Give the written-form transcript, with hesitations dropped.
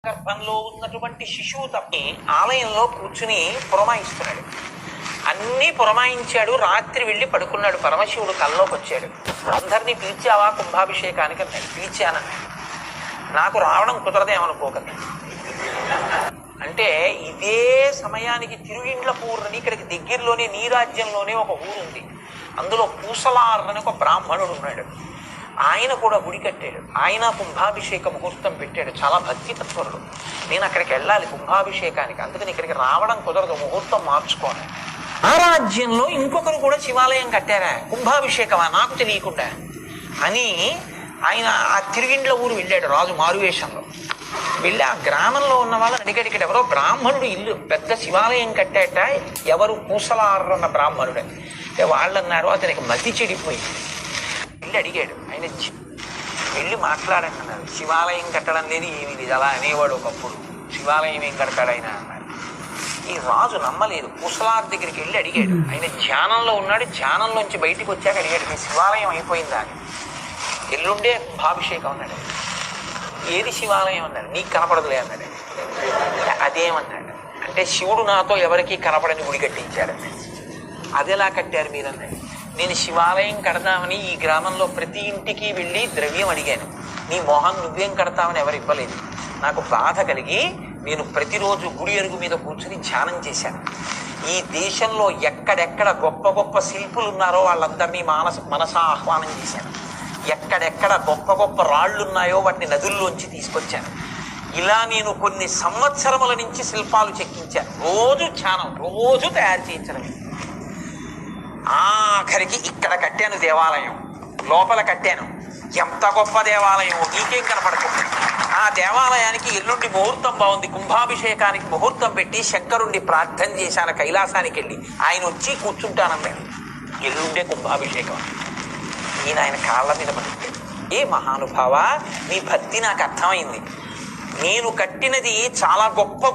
గర్భంలో ఉన్నటువంటి శిశువు తప్పి ఆలయంలో కూర్చుని పురమాయిస్తున్నాడు. అన్నీ పురమాయించాడు. రాత్రి వెళ్ళి పడుకున్నాడు. పరమశివుడు కల్లోకి వచ్చాడు. అందరినీ పిలిచావా కుంభాభిషేకానికి అన్నాడు. పిలిచానన్నాడు. నాకు రావడం కుదరదేమనుకోకండి అంటే, ఇదే సమయానికి తిరుగిండ్ల పూర్ణని ఇక్కడికి దగ్గరలోనే నీ రాజ్యంలోనే ఒక ఊరుంది. అందులో పూసలారని ఒక బ్రాహ్మణుడు ఉన్నాడు. ఆయన కూడా గుడి కట్టాడు. ఆయన కుంభాభిషేక ముహూర్తం పెట్టాడు. చాలా భక్తి తత్పరుడు. నేను అక్కడికి వెళ్ళాలి కుంభాభిషేకానికి, అందుకని ఇక్కడికి రావడం కుదరదు, ముహూర్తం మార్చుకోను. ఆ రాజ్యంలో ఇంకొకరు కూడా శివాలయం కట్టారా, కుంభాభిషేకమా నాకు తెలియకుండా అని ఆయన ఆ తిరుగిండ్ల ఊరు వెళ్ళాడు రాజు మారువేషంలో. వెళ్ళి ఆ గ్రామంలో ఉన్న వాళ్ళని అడిగాడు, ఇక్కడ ఎవరో బ్రాహ్మణుడు ఇల్లు పెద్ద శివాలయం కట్టాట, ఎవరు పూసలారన్న బ్రాహ్మణుడు అంటే వాళ్ళు అన్నారు అతనికి మతి చెడిపోయింది. వెళ్ళి అడిగాడు. ఆయన వెళ్ళి మాట్లాడండి అన్నారు. శివాలయం కట్టడం లేదు, ఏమీ లేదు, అలా అనేవాడు ఒకప్పుడు. శివాలయం ఏం కడతాడు ఆయన అన్నారు. ఈ రాజు నమ్మలేదు. పూసలార్ దగ్గరికి వెళ్ళి అడిగాడు. ఆయన ధ్యానంలో ఉన్నాడు. ధ్యానంలోంచి బయటికి వచ్చాక అడిగాడు, మీ శివాలయం అయిపోయిందా అని. ఎల్లుండే కుంభాభిషేకం అన్నాడు. ఏది శివాలయం అన్నాడు. నీకు కనపడదులే అన్నాడు. అదేమన్నాడు అంటే, శివుడు నాతో ఎవరికీ కనపడని గుడి కట్టించాడన్నాడు. అది ఎలా కట్టారు మీరన్నాడు. నేను శివాలయం కడదామని ఈ గ్రామంలో ప్రతి ఇంటికి వెళ్ళి ద్రవ్యం అడిగాను. నీ మొహం నువ్వేం కడతామని ఎవరు ఇవ్వలేదు. నాకు బాధ కలిగి నేను ప్రతిరోజు గుడి అరుగు మీద కూర్చుని ధ్యానం చేశాను. ఈ దేశంలో ఎక్కడెక్కడ గొప్ప గొప్ప శిల్పులు ఉన్నారో వాళ్ళందరినీ మనసా ఆహ్వానం చేశాను. ఎక్కడెక్కడ గొప్ప గొప్ప రాళ్ళు ఉన్నాయో వాటిని నదుల్లోంచి తీసుకొచ్చాను. ఇలా నేను కొన్ని సంవత్సరముల నుంచి శిల్పాలు చెక్కించాను. రోజు ధ్యానం, రోజు తయారు చేయించడమే. ఆఖరికి ఇక్కడ కట్టాను దేవాలయం, లోపల కట్టాను. ఎంత గొప్ప దేవాలయం, నీకేం కనపడకుండా. ఆ దేవాలయానికి ఎల్లుండి ముహూర్తం బాగుంది, కుంభాభిషేకానికి ముహూర్తం పెట్టి శంకరుణ్ణి ప్రార్థన చేశాను. కైలాసానికి వెళ్ళి ఆయన వచ్చి కూర్చుంటానన్నాడు. ఎల్లుండే కుంభాభిషేకం. ఈయన ఆయన కాళ్ళ మీద పడుతుంది. ఏ మహానుభావ, నీ భక్తి నాకు అర్థమైంది. నేను కట్టినది చాలా గొప్ప